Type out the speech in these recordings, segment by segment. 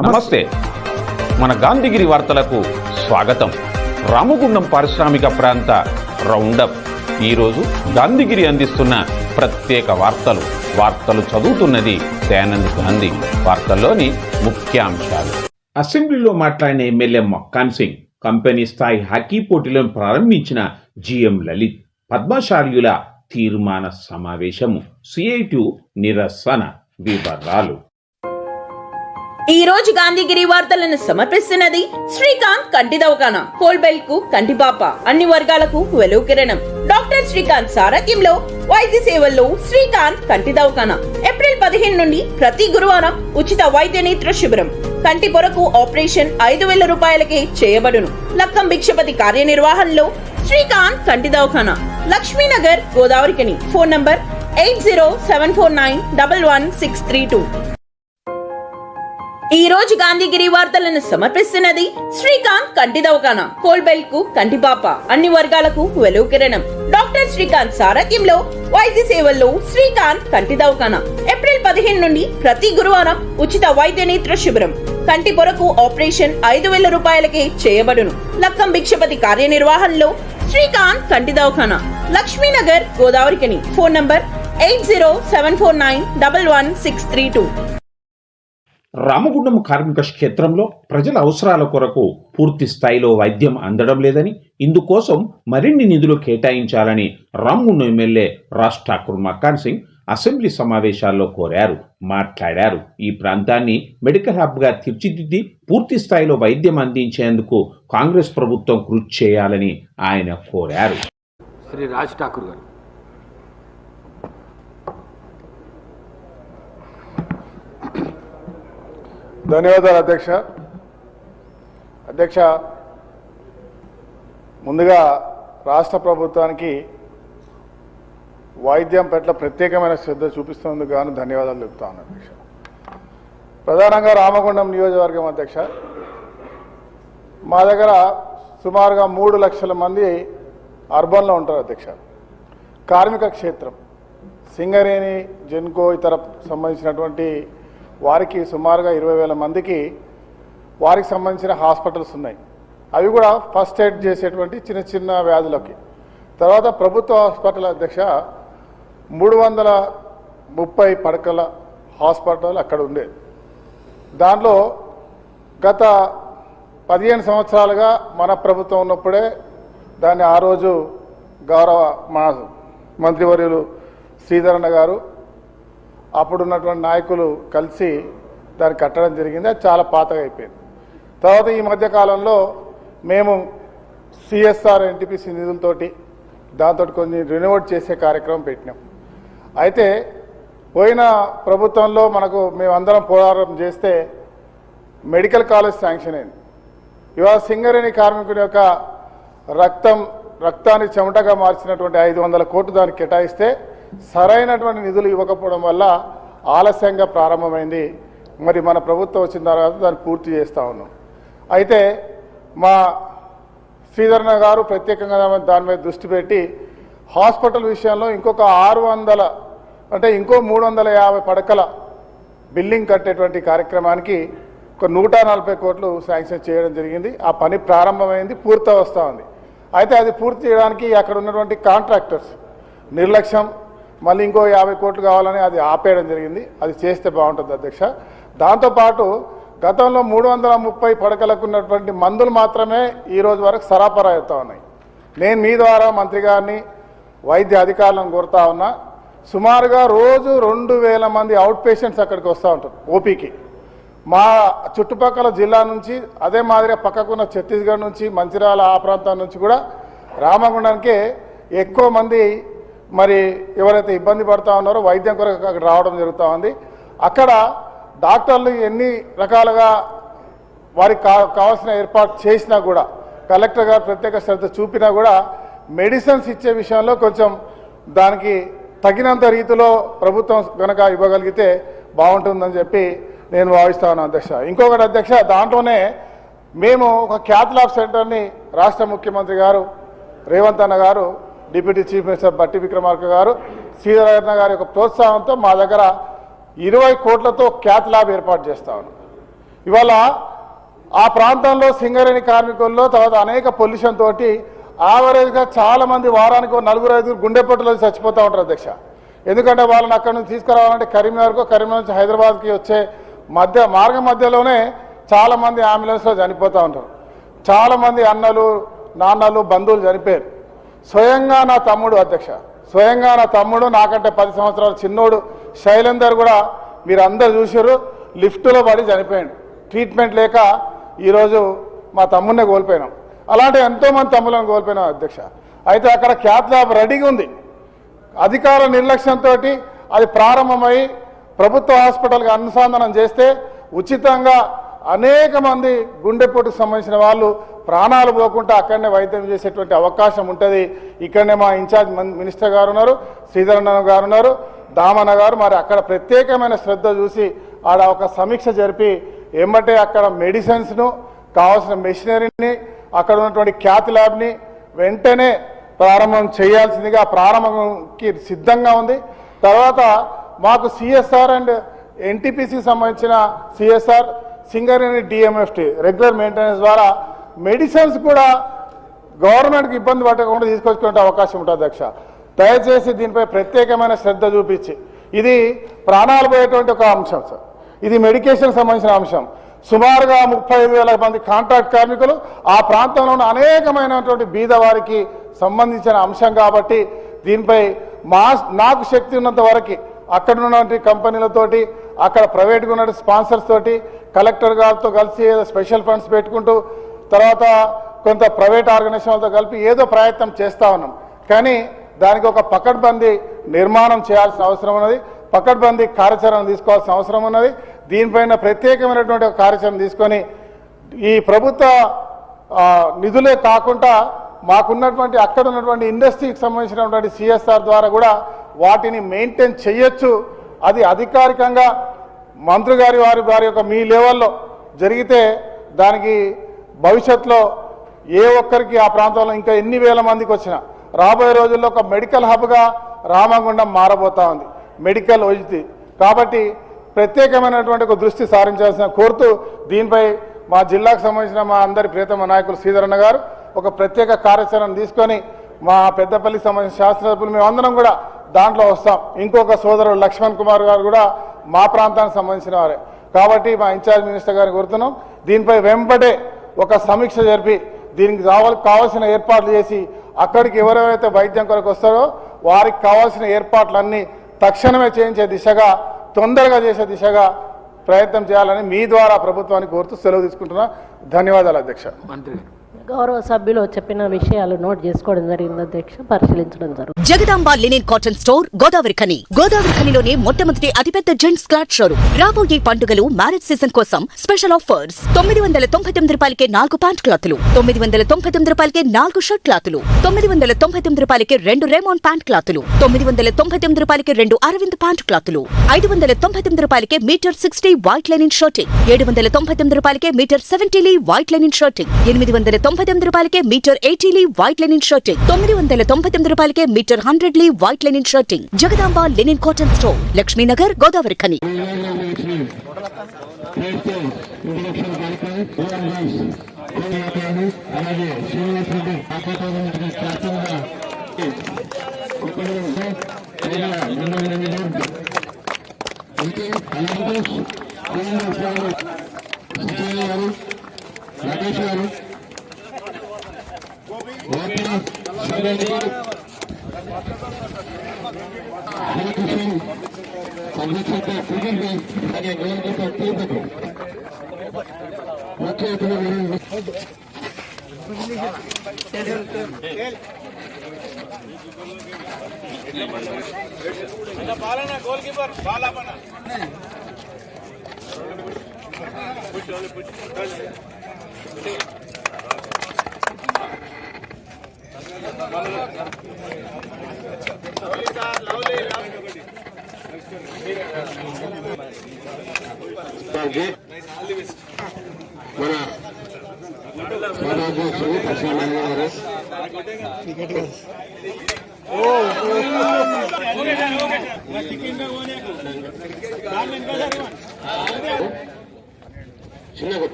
నమస్తే. మన గాంధీగిరి వార్తలకు స్వాగతం. రామగుండం పారిశ్రామిక ప్రాంత రౌండప్. ఈరోజు గాంధీగిరి అందిస్తున్న ప్రత్యేక వార్తలు చదువుతున్నది దయానంద్ గాంధీ. వార్తల్లోని ముఖ్యాంశాలు. అసెంబ్లీలో మాట్లాడిన ఎమ్మెల్యే మక్కాన్ సింగ్, కంపెనీ స్థాయి హాకీ పోటీలను ప్రారంభించిన జిఎం లలిత్, పద్మశాల్యుల తీర్మాన సమావేశము, సిఐటి నిరసన వివరాలు. ఈ రోజు గాంధీగిరి వార్తలను సమర్పిస్తున్నది శ్రీకాంత్ కంటి దవాఖానా. కోల్బెల్ట్ కు కంటిపాప, అన్ని వర్గాలకు వెలుగు కిరణం. డాక్టర్ శ్రీకాంత్ సారథ్యంలో వైద్య సేవల్లో శ్రీకాంత్ కంటి దవాఖానా. ఏప్రిల్ 15 నుండి ప్రతి గురువారం ఉచిత వైద్య నేత్ర శిబిరం. కంటి పొరకు ఆపరేషన్ 5,000 రూపాయలకే చేయబడును. లక్కం భిక్షపతి కార్యనిర్వహణలో శ్రీకాంత్ కంటి దవాఖానా, లక్ష్మీనగర్, గోదావరికని. Phone number 8074911632. ఈ రోజు గాంధీగిరి వార్తలను సమర్పిస్తున్నది శ్రీకాంత్ కంటి దవాఖానా. కోల్బెల్ట్ కు కంటిపాప, అన్ని వర్గాలకు వెలుగు కిరణం. డాక్టర్ శ్రీకాంత్ సారథ్యంలో వైద్య సేవల్లో శ్రీకాంత్ కంటి దవాఖానా. ఏప్రిల్ 15 నుండి ప్రతి గురువారం ఉచిత వైద్య నేత్ర శిబిరం. కంటి పొరకు ఆపరేషన్ 5,000 రూపాయలకే చేయబడును. లక్కం భిక్షపతి కార్యనిర్వహణలో శ్రీకాంత్ కంటి దవాఖానా, లక్ష్మీనగర్, గోదావరికని. Phone number 8074911632. రామగుండం కార్మిక క్షేత్రంలో ప్రజల అవసరాల కొరకు పూర్తి స్థాయిలో వైద్యం అందడం లేదని, ఇందుకోసం మరిన్ని నిధులు కేటాయించాలని రామగుండం ఎమ్మెల్యే రాజ్ ఠాకూర్ మక్కాన్ సింగ్ అసెంబ్లీ సమావేశాల్లో మాట్లాడారు. ఈ ప్రాంతాన్ని మెడికల్ హబ్గా తీర్చిదిద్ది పూర్తి స్థాయిలో వైద్యం అందించేందుకు కాంగ్రెస్ ప్రభుత్వం కృషి చేయాలని ఆయన కోరారు. శ్రీ రాజ్ ఠాకూర్ గారు. ధన్యవాదాలు అధ్యక్ష. ముందుగా రాష్ట్ర ప్రభుత్వానికి వైద్యం పట్ల ప్రత్యేకమైన శ్రద్ధ చూపిస్తున్నందుకు గాను ధన్యవాదాలు చెప్తాను అధ్యక్ష. ప్రధానంగా రామగుండం నియోజకవర్గం అధ్యక్ష, మా దగ్గర సుమారుగా 3 లక్షల మంది అర్బన్లో ఉంటారు అధ్యక్ష. కార్మిక క్షేత్రం సింగరేణి, జెన్కో ఇతర సంబంధించినటువంటి వారికి సుమారుగా 20,000 మందికి వారికి సంబంధించిన హాస్పిటల్స్ ఉన్నాయి. అవి కూడా ఫస్ట్ ఎయిడ్ చేసేటువంటి చిన్న చిన్న వ్యాధులకి. తర్వాత ప్రభుత్వ హాస్పిటల్ అధ్యక్ష 330 పడకల హాస్పిటల్ అక్కడ ఉండేది. దాంట్లో గత 15 సంవత్సరాలుగా మన ప్రభుత్వం ఉన్నప్పుడే దాన్ని ఆ రోజు గౌరవ మా మంత్రివర్యులు శ్రీధరన్న గారు, అప్పుడున్నటువంటి నాయకులు కలిసి దాన్ని కట్టడం జరిగింది. అది చాలా పాతగా అయిపోయింది. తర్వాత ఈ మధ్యకాలంలో మేము సిఎస్ఆర్ ఎన్టీపీసీ నిధులతోటి దాంతో కొన్ని రెనోవేట్ చేసే కార్యక్రమం పెట్టినాం. అయితే పోయిన ప్రభుత్వంలో మేమందరం పోరాటం చేస్తే మెడికల్ కాలేజ్ శాంక్షన్ అయింది. ఇవాళ సింగరేణి కార్మికుడి యొక్క రక్తాన్ని చెమటగా మార్చినటువంటి 500 కోట్లు దానికి కేటాయిస్తే సరైనటువంటి నిధులు ఇవ్వకపోవడం వల్ల ఆలస్యంగా ప్రారంభమైంది. మరి మన ప్రభుత్వం వచ్చిన తర్వాత దాన్ని పూర్తి చేస్తూ ఉన్నాం. అయితే మా శ్రీధరణ గారు ప్రత్యేకంగా దాని మీద దృష్టి పెట్టి హాస్పిటల్ విషయంలో ఇంకొక 600 అంటే ఇంకో 350 పడకల బిల్డింగ్ కట్టేటువంటి కార్యక్రమానికి ఒక 140 కోట్లు శాంక్షన్ చేయడం జరిగింది. ఆ పని ప్రారంభమైంది, పూర్తి వస్తూ ఉంది. అయితే అది పూర్తి చేయడానికి అక్కడ ఉన్నటువంటి కాంట్రాక్టర్స్ నిర్లక్ష్యం, మళ్ళీ ఇంకో 50 కోట్లు కావాలని అది ఆపేయడం జరిగింది. అది చేస్తే బాగుంటుంది అధ్యక్ష. దాంతోపాటు గతంలో 330 పడకలకు ఉన్నటువంటి మందులు మాత్రమే ఈరోజు వరకు సరఫరా అవుతూ ఉన్నాయి. నేను మీ ద్వారా మంత్రి గారిని, వైద్య అధికారులను కోరుతా ఉన్నా, సుమారుగా రోజు 2,000 మంది అవుట్ పేషెంట్స్ అక్కడికి వస్తూ ఉంటారు ఓపీకి. మా చుట్టుపక్కల జిల్లా నుంచి, అదే మాదిరిగా పక్కకున్న ఛత్తీస్గఢ్ నుంచి, మంచిర్యాల ఆ ప్రాంతం నుంచి కూడా రామగుండానికి ఎక్కువ మంది మరి ఎవరైతే ఇబ్బంది పడుతూ ఉన్నారో వైద్యం కొరకు అక్కడ రావడం జరుగుతూ ఉంది. అక్కడ డాక్టర్లు ఎన్ని రకాలుగా వారికి కావాల్సిన ఏర్పాటు చేసినా కూడా, కలెక్టర్ గారు ప్రత్యేక శ్రద్ధ చూపినా కూడా మెడిసిన్స్ ఇచ్చే విషయంలో కొంచెం దానికి తగినంత రీతిలో ప్రభుత్వం కనుక ఇవ్వగలిగితే బాగుంటుందని చెప్పి నేను భావిస్తాను అధ్యక్ష. ఇంకొకటి అధ్యక్ష, దాంట్లోనే మేము ఒక క్యాత్ ల్యాబ్ సెంటర్ని రాష్ట్ర ముఖ్యమంత్రి గారు రేవంత్ అన్న గారు, డిప్యూటీ చీఫ్ మినిస్టర్ బట్టి విక్రమార్క గారు, శ్రీధరన్న గారి యొక్క ప్రోత్సాహంతో మా దగ్గర 20 కోట్లతో క్యాత్ ల్యాబ్ ఏర్పాటు చేస్తా ఉన్నాం. ఇవాళ ఆ ప్రాంతంలో సింగరేణి కార్మికుల్లో తర్వాత అనేక పొల్యూషన్ తోటి యావరేజ్గా చాలామంది వారానికి 4-5 గుండెపోటులో చచ్చిపోతూ ఉంటారు అధ్యక్ష. ఎందుకంటే వాళ్ళని అక్కడ నుంచి తీసుకురావాలంటే కరీంనగర్ నుంచి హైదరాబాద్కి వచ్చే మార్గం మధ్యలోనే చాలామంది అంబులెన్స్లో చనిపోతూ ఉంటారు. చాలామంది అన్నలు నాన్నలు బంధువులు చనిపోయారు. స్వయంగా నా తమ్ముడు అధ్యక్ష, స్వయంగా నా తమ్ముడు నాకంటే 10 సంవత్సరాల చిన్నోడు శైలేందర్ కూడా మీరు అందరు చూసారు, లిఫ్ట్లో పడి చనిపోయాడు. ట్రీట్మెంట్ లేక ఈరోజు మా తమ్ముడినే కోల్పోయినాం. అలాంటి ఎంతోమంది తమ్ములను కోల్పోయినాం అధ్యక్ష. అయితే అక్కడ క్యాత్ ల్యాబ్ రెడీగా ఉంది. అధికార నిర్లక్ష్యంతో అది ప్రారంభమై ప్రభుత్వ హాస్పిటల్కి అనుసంధానం చేస్తే ఉచితంగా అనేక మంది గుండెపోటుకు సంబంధించిన వాళ్ళు ప్రాణాలు పోకుండా అక్కడనే వైద్యం చేసేటువంటి అవకాశం ఉంటుంది. ఇక్కడనే మా ఇన్ఛార్జ్ మినిస్టర్ గారు ఉన్నారు, శ్రీధరన్న గారు ఉన్నారు, దామన్న గారు. మరి అక్కడ ప్రత్యేకమైన శ్రద్ధ చూసి ఆడ ఒక సమీక్ష జరిపి ఏమంటే అక్కడ మెడిసిన్స్ను కావాల్సిన మెషినరీని అక్కడ ఉన్నటువంటి క్యాత్ ల్యాబ్ని వెంటనే ప్రారంభం చేయాల్సిందిగా ప్రారంభంకి సిద్ధంగా ఉంది. తర్వాత మాకు సిఎస్ఆర్ అండ్ ఎన్టీపీసీకి సంబంధించిన CSR Singareni DMFT regular maintenance ద్వారా మెడిసిన్స్ కూడా గవర్నమెంట్కి ఇబ్బంది పడకుండా తీసుకొచ్చుకునే అవకాశం ఉంటుంది అధ్యక్ష. దయచేసి దీనిపై ప్రత్యేకమైన శ్రద్ధ చూపించి, ఇది ప్రాణాలు పోయేటువంటి ఒక అంశం సార్, ఇది మెడికేషన్ సంబంధించిన అంశం. సుమారుగా 35,000 మంది కాంట్రాక్ట్ కార్మికులు ఆ ప్రాంతంలో ఉన్న అనేకమైనటువంటి బీద వారికి సంబంధించిన అంశం కాబట్టి దీనిపై నాకు శక్తి ఉన్నంత వరకు అక్కడ ఉన్నటువంటి కంపెనీలతోటి అక్కడ ప్రైవేట్గా ఉన్న స్పాన్సర్స్ తోటి కలెక్టర్ గారితో కలిసి ఏదో స్పెషల్ ఫండ్స్ పెట్టుకుంటూ తర్వాత కొంత ప్రైవేట్ ఆర్గనైజేషన్లతో కలిపి ఏదో ప్రయత్నం చేస్తూ ఉన్నాం. కానీ దానికి ఒక పకడ్బందీ నిర్మాణం చేయాల్సిన అవసరం ఉన్నది, పకడ్బందీ కార్యాచరణ తీసుకోవాల్సిన అవసరం ఉన్నది. దీనిపైన ప్రత్యేకమైనటువంటి ఒక కార్యాచరణ తీసుకొని ఈ ప్రభుత్వ నిధులే కాకుండా మాకున్నటువంటి అక్కడ ఉన్నటువంటి ఇండస్ట్రీకి సంబంధించినటువంటి సిఎస్ఆర్ ద్వారా కూడా వాటిని మెయింటైన్ చేయొచ్చు. అది అధికారికంగా మంత్రి వారి యొక్క మీ లెవెల్లో జరిగితే దానికి భవిష్యత్తులో ఏ ఒక్కరికి ఆ ప్రాంతంలో ఇంకా ఎన్ని వేల మందికి వచ్చినా రాబోయే రోజుల్లో ఒక మెడికల్ హబ్గా రామగుండం మారబోతా ఉంది, మెడికల్ వైద్యుతి. కాబట్టి ప్రత్యేకమైనటువంటి ఒక దృష్టి సారించాల్సిన కోరుతూ దీనిపై మా జిల్లాకు సంబంధించిన మా అందరి ప్రియతమ నాయకులు శ్రీధరన్న గారు ఒక ప్రత్యేక కార్యాచరణ తీసుకొని మా పెద్దపల్లికి సంబంధించిన శాస్త్రజ్ఞులు మేమందరం కూడా దాంట్లో వస్తాం. ఇంకొక సోదరుడు లక్ష్మణ్ కుమార్ గారు కూడా మా ప్రాంతానికి సంబంధించిన వారే కాబట్టి మా ఇన్ఛార్జ్ మినిస్టర్ గారిని కోరుతున్నాం. దీనిపై వెంబడే ఒక సమీక్ష జరిపి దీనికి కావాల్సిన ఏర్పాట్లు చేసి అక్కడికి ఎవరెవరైతే వైద్యం కొరకు వస్తారో వారికి కావాల్సిన ఏర్పాట్లన్నీ తక్షణమే చేయించే దిశగా, తొందరగా చేసే దిశగా ప్రయత్నం చేయాలని మీ ద్వారా ప్రభుత్వానికి కోరుతూ సెలవు తీసుకుంటున్నా. ధన్యవాదాలు అధ్యక్ష. మంత్రి గౌరవ సభ్యులు చెప్పిన విషయాలు నోట్ చేసుకోవడం జరిగింది అధ్యక్ష, పరిశీలించడం జరుగుతుంది. జగదాంబ లినెన్ కాటన్ స్టోర్ గోదావరి ఖనిలోనే మొట్టమొదటి అతిపెద్ద జెంట్స్ క్లాత్ షోరూమ్. రాబోయే పండుగలు మ్యారేజ్ సీజన్ కోసం స్పెషల్ ఆఫర్స్. 999 రూపాయలకే 4 ప్యాంట్ క్లాతులు, 999 రూపాయలకే 4 షర్ట్ క్లాతులు, 999 రూపాయలకే 2 రేమాన్ ప్యాంట్ క్లాతులు, 999 రూపాయలకే 2 అరవింద్ ప్యాంట్ క్లాతులు, 599 రూపాయలకే మీటర్ 60 వైట్ లెనిన్ షర్టింగ్, 799 రూపాయలకే మీటర్ 70 వైట్ లెనిన్ షర్టింగ్, 899 రూపాయలకే మీటర్ 80 వైట్ లెనిన్ షర్టింగ్, 999 రూపాయలకే metre 100 white linen shirting. Jagadamba linen cotton store, Laxminagar, Godavarikhani.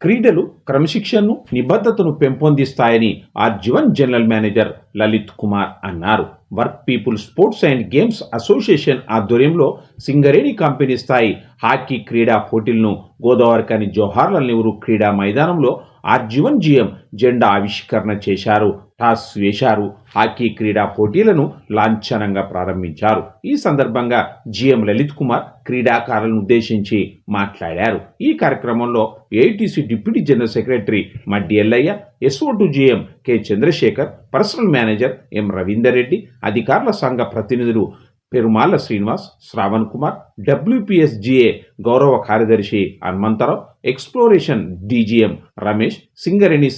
క్రీడలు క్రమశిక్షణను నిబద్ధతను పెంపొందిస్తాయని RG one general manager Lalit Kumar అన్నారు. Work people sports and games association ఆధ్వర్యంలో సింగరేణి కంపెనీ స్థాయి హాకీ క్రీడా పోటీలను గోదావరికని జవహర్లాల్ నెహ్రూ క్రీడా మైదానంలో ఆర్జీవన్ జీఎం జెండా ఆవిష్కరణ చేశారు. టాస్ వేశారు. హాకీ క్రీడా పోటీలను లాంఛనంగా ప్రారంభించారు. ఈ సందర్భంగా జీఎం లలిత్ కుమార్ క్రీడాకారులను ఉద్దేశించి మాట్లాడారు. ఈ కార్యక్రమంలో AITC deputy general secretary Maddi Ellaiah, SO to GM K Chandrashekar, personal manager M Ravinder Reddy, అధికారుల సంఘ ప్రతినిధులు పెరుమాళ్ల శ్రీనివాస్, శ్రావణ్ కుమార్, డబ్ల్యూపీఎస్జీఏ గౌరవ కార్యదర్శి Hanumantharao, exploration DGM Ramesh, Singareni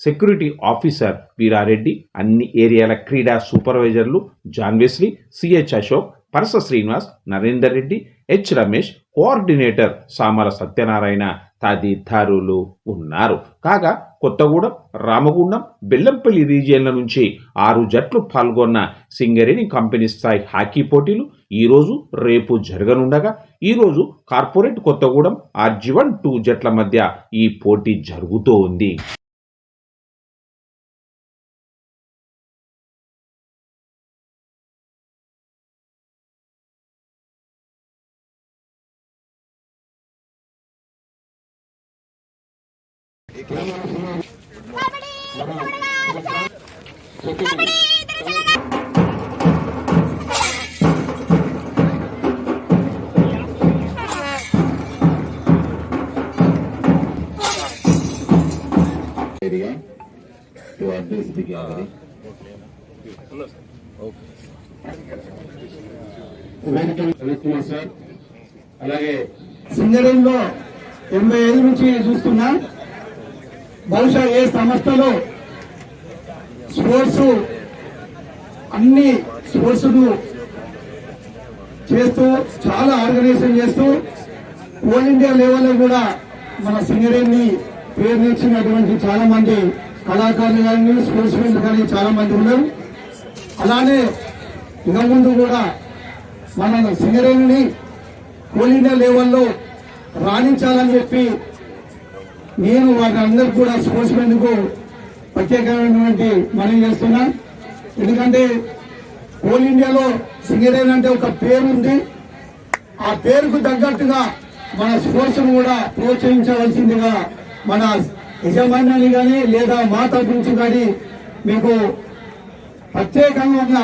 security officer Veerareddy, అన్ని ఏరియాల క్రీడా సూపర్వైజర్లు John Wesley, CH Ashok, Parasa Srinivas, Narender Reddy, H Ramesh, coordinator Samala Satyanarayana తదితరులు ఉన్నారు. కాగా కొత్తగూడెం, రామగుండం, బెల్లంపల్లి రీజియన్ల నుంచి 6 జట్లు పాల్గొన్న సింగరేణి కంపెనీ స్థాయి హాకీ పోటీలు ఈరోజు రేపు జరగనుండగా, ఈరోజు కార్పొరేట్ కొత్తగూడెం ఆర్జీవన్ 2 జట్ల మధ్య ఈ పోటీ జరుగుతూ ఉంది. to address the gathering. Kumar sir, అలాగే సింగరేణిలో 85 నుంచి చూస్తున్నా. బహుశా ఏ సంస్థలో స్పోర్ట్స్ అన్ని స్పోర్ట్స్ చేస్తూ చాలా ఆర్గనైజేషన్ చేస్తూ ఆల్ ఇండియా లెవెల్లో కూడా మన సింగరేణి పేరు తెచ్చినటువంటి చాలా మంది కళాకారులు కానీ స్పోర్ట్స్ మెన్ కానీ చాలా మంది ఉన్నారు. అలానే ఇక ముందు కూడా మన సింగరేణిని ఆల్ ఇండియా లెవెల్లో రాణించాలని చెప్పి నేను వాళ్ళందరికీ కూడా స్పోర్ట్స్ మెన్ కు ప్రత్యేకమైనటువంటి మనవి చేస్తున్నా. ఎందుకంటే ఆల్ ఇండియాలో సింగరేణి అంటే ఒక పేరు ఉంది. ఆ పేరుకు తగ్గట్టుగా మన స్పోర్ట్స్ కూడా ప్రోత్సహించవలసిందిగా మన యజమాన్యాన్ని కానీ లేదా మా తరపు నుంచి కానీ మీకు ప్రత్యేకంగా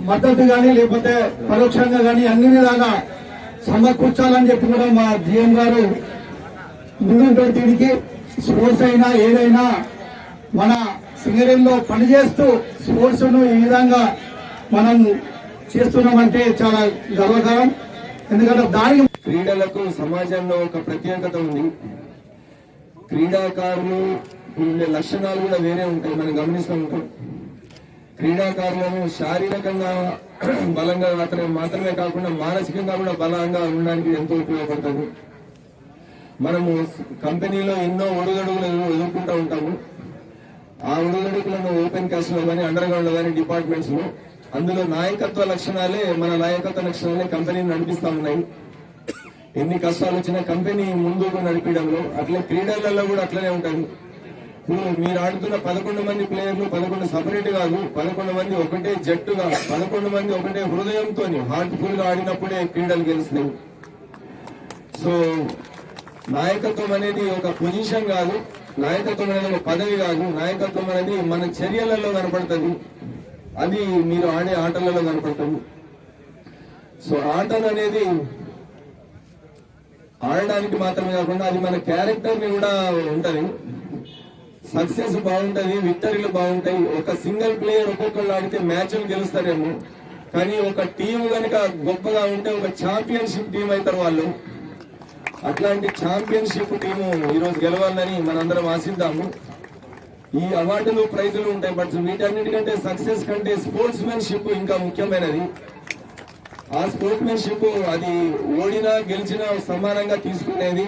మద్దతు కానీ లేకపోతే పరోక్షంగా కానీ అన్ని విధాలా సమకూర్చాలని చెప్పి కూడా మా జీఎం గారు ముందుంటే దీనికి స్పోర్ట్స్ అయినా ఏదైనా మన సింగరేణిలో పనిచేస్తూ స్పోర్ట్స్ ను ఈ విధంగా మనం చేస్తున్నామంటే చాలా గర్వకారం. ఎందుకంటే దానికి క్రీడలకు సమాజంలో ఒక ప్రత్యేకత ఉంది. క్రీడాకారులు ఉండే లక్షణాలు కూడా వేరే ఉంటాయి, మనం గమనిస్తూ ఉంటాం. క్రీడాకారులను శారీరకంగా బలంగా మాత్రమే కాకుండా మానసికంగా కూడా బలంగా ఉండడానికి ఎంతో ఉపయోగపడుతుంది. మనము కంపెనీలో ఎన్నో ఒడుగడుగులు ఎదుర్కొంటూ ఉంటాము. ఆ ఒడుగడుగులను ఓపెన్ కాస్ట్ లో కానీ అండర్ గ్రౌండ్ లో కానీ డిపార్ట్మెంట్స్ లో అందులో నాయకత్వ లక్షణాలే కంపెనీని నడిపిస్తా ఉన్నాయి. ఎన్ని కష్టాలు వచ్చినా కంపెనీ ముందుకు నడిపించడంలో అట్లే క్రీడలలో కూడా అట్లనే ఉంటుంది. ఇప్పుడు మీరు ఆడుతున్న 11 మంది ప్లేయర్లు 11 సపరేట్ కాదు, 11 మంది ఒకటే జట్టుగా 11 మంది ఒకటే హృదయంతో హార్ట్ఫుల్ గా ఆడినప్పుడే క్రీడలు గెలుస్తాయి. సో నాయకత్వం అనేది ఒక పొజిషన్ కాదు, నాయకత్వం అనేది ఒక పదవి కాదు, నాయకత్వం అనేది మన చర్యలలో కనపడుతుంది, అది మీరు ఆడే ఆటలలో కనపడుతుంది. సో ఆటలు అనేది ఆడడానికి మాత్రమే కాకుండా అది మన క్యారెక్టర్ ని కూడా ఉంటది. సక్సెస్ బాగుంటది, విక్టరీలు బాగుంటాయి. ఒక సింగిల్ ప్లేయర్ ఒక్కొక్కళ్ళు ఆడితే మ్యాచ్లు గెలుస్తారేమో, కానీ ఒక టీం కనుక గొప్పగా ఉంటే ఒక ఛాంపియన్షిప్ టీం అవుతారు వాళ్ళు. అట్లాంటి ఛాంపియన్షిప్ టీము ఈరోజు గెలవాలని మనందరం ఆశిద్దాము. ఈ అవార్డులు ప్రైజులు ఉంటాయి, బట్ వీటన్నిటికంటే సక్సెస్ కంటే స్పోర్ట్స్ మెన్షిప్ ఇంకా ముఖ్యమైనది. ఆ స్పోర్ట్స్ మెన్షిప్ అది ఓడినా గెలిచినా సమానంగా తీసుకునేది,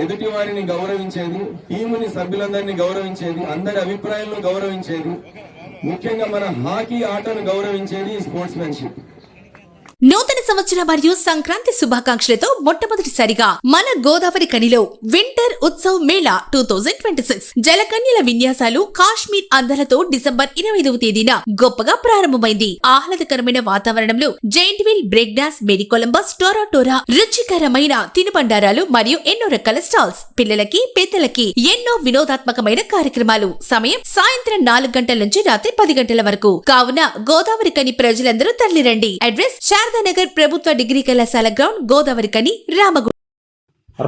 ఎదుటి వారిని గౌరవించేది, టీముని సభ్యులందరినీ గౌరవించేది, అందరి అభిప్రాయాలను గౌరవించేది, ముఖ్యంగా మన హాకీ ఆటను గౌరవించేది స్పోర్ట్స్ మెన్షిప్. నూతన సంవత్సర మరియు సంక్రాంతి శుభాకాంక్షలతో మొట్టమొదటిసారిగా మన గోదావరి కనిలో వింటర్ ఉత్సవ్ మేళా 2026 జలకన్యల విన్యాసాలు కాశ్మీర్ అందలతో డిసెంబర్ 25వ తేదీన గొప్పగా ప్రారంభమైంది. ఆహ్లాదకరమైన వాతావరణంలో giant wheel break dance, merry Columbus, టోరా రుచికరమైన తినుబండారాలు మరియు ఎన్నో రకాల స్టాల్స్, పిల్లలకి పెద్దలకి ఎన్నో వినోదాత్మకమైన కార్యక్రమాలు. సమయం సాయంత్రం 4 గంటల నుంచి రాత్రి 10 గంటల వరకు. కావున గోదావరి కని ప్రజలందరూ తరలిరండి. అడ్రస్ శారదానగర్ ప్రభుత్వ డిగ్రీ కళాశాల గ్రౌండ్, గోదావరి కని, రామగుండం.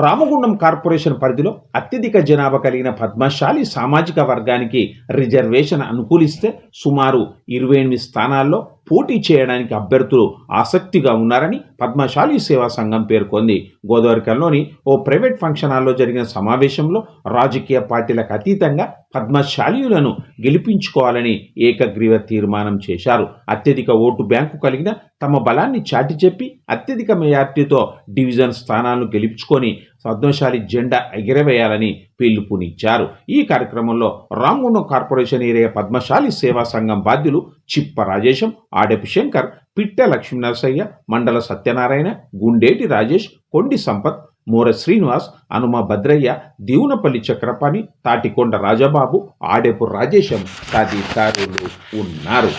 రామగుండం కార్పొరేషన్ పరిధిలో అత్యధిక జనాభా కలిగిన పద్మశాలి సామాజిక వర్గానికి రిజర్వేషన్ అనుకూలిస్తే సుమారు 28 స్థానాల్లో పోటీ చేయడానికి అభ్యర్థులు ఆసక్తిగా ఉన్నారని పద్మశాలి సేవా సంఘం పేర్కొంది. గోదావరికల్లోని ఓ ప్రైవేట్ ఫంక్షన్ హాల్లో జరిగిన సమావేశంలో రాజకీయ పార్టీలకు అతీతంగా పద్మశాలీయులను గెలిపించుకోవాలని ఏకగ్రీవ తీర్మానం చేశారు. అత్యధిక ఓటు బ్యాంకు కలిగిన తమ బలాన్ని చాటి చెప్పి అత్యధిక మెజార్టీతో డివిజన్ స్థానాలను గెలుచుకొని పద్మశాలి జెండా ఎగిరవేయాలని పిలుపునిచ్చారు. ఈ కార్యక్రమంలో రామగుండం కార్పొరేషన్ ఏరియా పద్మశాలి సేవా సంఘం బాధ్యులు చిప్ప రాజేశం, ఆడెపు శంకర్, పిట్టె లక్ష్మీనరసయ్య, మండల సత్యనారాయణ, గుండేటి రాజేష్, కొండి సంపత్, మోర శ్రీనివాస్, అనుమ భద్రయ్య, దీవునపల్లి చక్రపాణి, తాటికొండ రాజబాబు, ఆడెపు రాజేశం తదితరులు ఉన్నారు.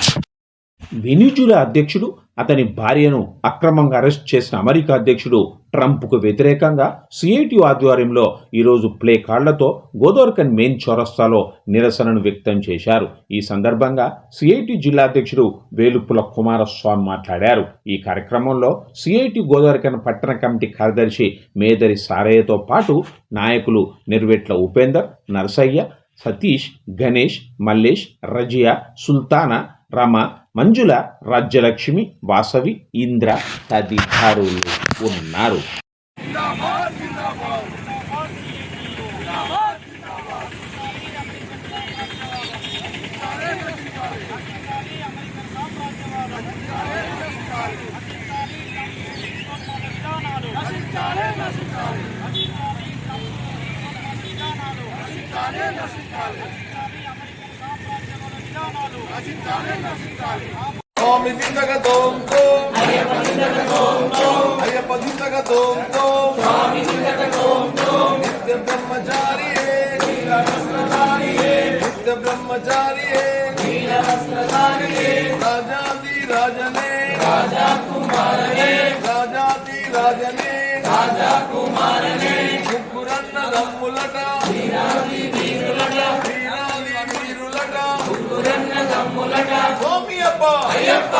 వెనిజులా అధ్యక్షుడు, అతని భార్యను అక్రమంగా అరెస్ట్ చేసిన అమెరికా అధ్యక్షుడు ట్రంప్కు వ్యతిరేకంగా సిఐటి ఆధ్వర్యంలో ఈరోజు ప్లే కార్డులతో గోదావరికన్ మెయిన్ చౌరస్తాలో నిరసనను వ్యక్తం చేశారు. ఈ సందర్భంగా సిఐటి జిల్లా అధ్యక్షుడు వేలుపుల కుమారస్వామి మాట్లాడారు. ఈ కార్యక్రమంలో సిఐటి గోదావరికన్ పట్టణ కమిటీ కార్యదర్శి మేదరి సారయ్యతో పాటు నాయకులు నిర్వెట్ల ఉపేందర్, నరసయ్య, సతీష్, గణేష్, మల్లేష్, రజియా, సుల్తానా, రమ, మంజుల, రాజ్యలక్ష్మి, వాసవి, ఇంద్ర తదితరులు ఉన్నారు. స్వామి దిందగదోంతో అయ్యప్ప దిందగదోంతో నిత్య బ్రహ్మచారియే నిత్య బ్రహ్మచారియే రాజాది రాజనే రాజాది రాజనే ముగ్గురన్న దమ్ములట వీరాది వీరులట స్వామి అప్ప అయ్యప్ప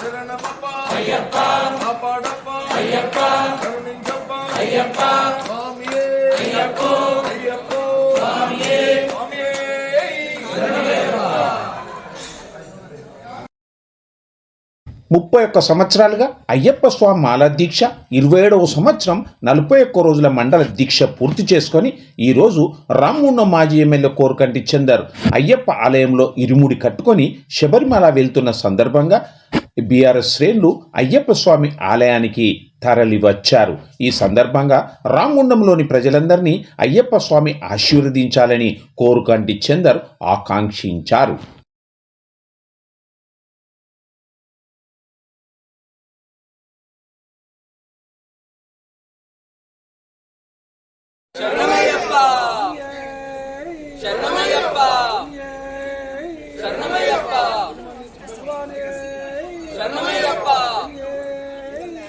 శరణమప్ప అయ్యప్ప కాపాడప్ప అయ్యప్ప కరుణించప్ప అయ్యప్ప స్వామియే అయ్యప్ప అయ్యప్ప స్వామియే స్వామియే శరణమయ్యప్ప. 31 సంవత్సరాలుగా అయ్యప్ప స్వామి మాల దీక్ష, 27వ సంవత్సరం 41 రోజుల మండల దీక్ష పూర్తి చేసుకొని ఈరోజు రామగుండం మాజీ ఎమ్మెల్యే కోరుకంటి చందర్ అయ్యప్ప ఆలయంలో ఇరుముడి కట్టుకొని శబరిమల వెళ్తున్న సందర్భంగా బీఆర్ఎస్ శ్రేణులు అయ్యప్ప స్వామి ఆలయానికి తరలివచ్చారు. ఈ సందర్భంగా రామగుండంలోని ప్రజలందరినీ అయ్యప్ప స్వామి ఆశీర్వదించాలని కోరుకంటి చందర్ ఆకాంక్షించారు. శరణమయ్యప్ప శరణమయ్యప్ప శరణమయ్యప్ప శరణమయ్యప్ప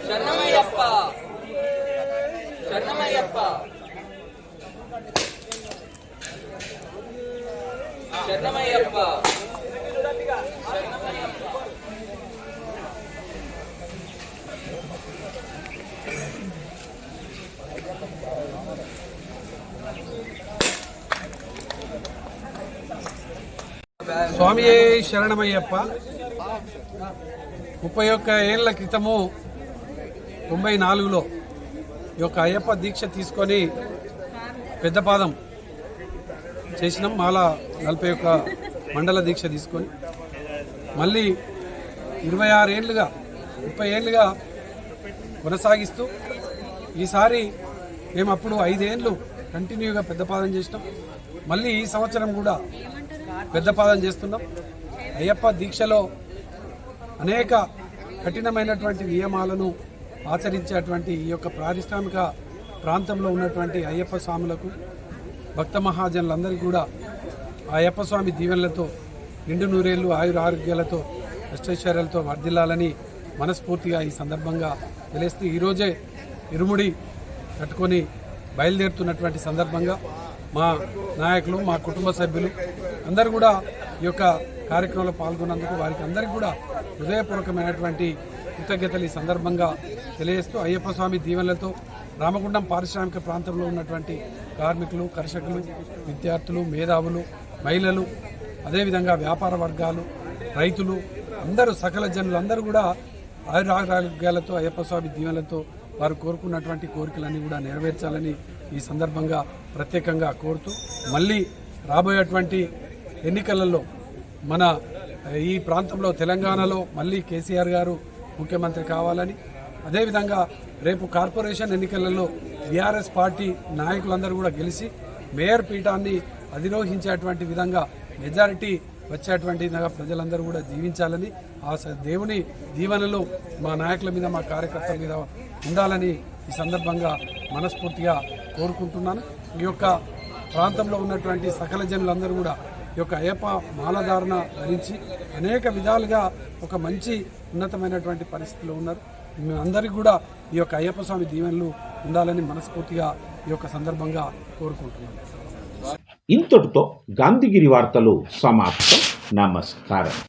శరణమయ్యప్ప శరణమయ్యప్ప శరణమయ్యప్ప. స్వామి శరణమయ్యప్ప. 31 ఏళ్ల క్రితము 94లో ఈ యొక్క అయ్యప్ప దీక్ష తీసుకొని పెద్దపాదం చేసినాం. మాల 41 మండల దీక్ష తీసుకొని మళ్ళీ 26 ఏళ్ళుగా 30 ఏళ్ళుగా కొనసాగిస్తూ ఈసారి మేము అప్పుడు 5 ఏళ్ళు కంటిన్యూగా పెద్దపాదం చేసినాం. మళ్ళీ ఈ సంవత్సరం కూడా పెద్దపాదం చేస్తున్నాం. అయ్యప్ప దీక్షలో అనేక కఠినమైనటువంటి నియమాలను ఆచరించేటువంటి ఈ యొక్క పారిశ్రామిక ప్రాంతంలో ఉన్నటువంటి అయ్యప్ప స్వాములకు భక్త మహాజనులందరికీ కూడా ఆ అయ్యప్ప స్వామి దీవెనలతో నిండు నూరేళ్లు ఆయుర ఆరోగ్యాలతో అష్టైశ్వర్యాలతో వర్ధిల్లాలని మనస్ఫూర్తిగా ఈ సందర్భంగా తెలియస్తూ ఈరోజే ఇరుముడి కట్టుకొని బయలుదేరుతున్నటువంటి సందర్భంగా మా నాయకులు, మా కుటుంబ సభ్యులు అందరూ కూడా ఈ యొక్క కార్యక్రమంలో పాల్గొన్నందుకు వారికి అందరికీ కూడా హృదయపూర్వకమైనటువంటి కృతజ్ఞతలు ఈ సందర్భంగా తెలియజేస్తూ అయ్యప్ప స్వామి దీవెనలతో రామగుండం పారిశ్రామిక ప్రాంతంలో ఉన్నటువంటి కార్మికులు, కర్షకులు, విద్యార్థులు, మేధావులు, మహిళలు, అదేవిధంగా వ్యాపార వర్గాలు, రైతులు అందరూ సకల జనులు అందరూ కూడా ఆయురారోగ్యాలతో అయ్యప్ప స్వామి దీవెనలతో వారు కోరుకున్నటువంటి కోరికలన్నీ కూడా నెరవేర్చాలని ఈ సందర్భంగా ప్రత్యేకంగా కోరుతూ మళ్ళీ రాబోయేటువంటి ఎన్నికలలో మన ఈ ప్రాంతంలో తెలంగాణలో మళ్ళీ కేసీఆర్ గారు ముఖ్యమంత్రి కావాలని, అదేవిధంగా రేపు కార్పొరేషన్ ఎన్నికలలో బీఆర్ఎస్ పార్టీ నాయకులందరూ కూడా గెలిచి మేయర్ పీఠాన్ని అధిరోహించేటువంటి విధంగా మెజారిటీ వచ్చేటువంటి ప్రజలందరూ కూడా జీవించాలని, ఆ దేవుని దీవెనలు మా నాయకుల మీద, మా కార్యకర్తల మీద ఉండాలని ఈ సందర్భంగా మనస్ఫూర్తిగా కోరుకుంటున్నాను. ఈ యొక్క ప్రాంతంలో ఉన్నటువంటి సకల జనులందరూ కూడా ఈ యొక్క అయ్యప్ప మాలధారణ ధరించి అనేక విధాలుగా ఒక మంచి ఉన్నతమైనటువంటి పరిస్థితిలో ఉన్నారు. అందరికీ కూడా ఈ యొక్క అయ్యప్ప స్వామి దీవెనలు ఉండాలని మనస్ఫూర్తిగా ఈ యొక్క సందర్భంగా కోరుకుంటున్నాను. ఇంతటితో గాంధీగిరి వార్తలు సమాప్తం. నమస్కారం.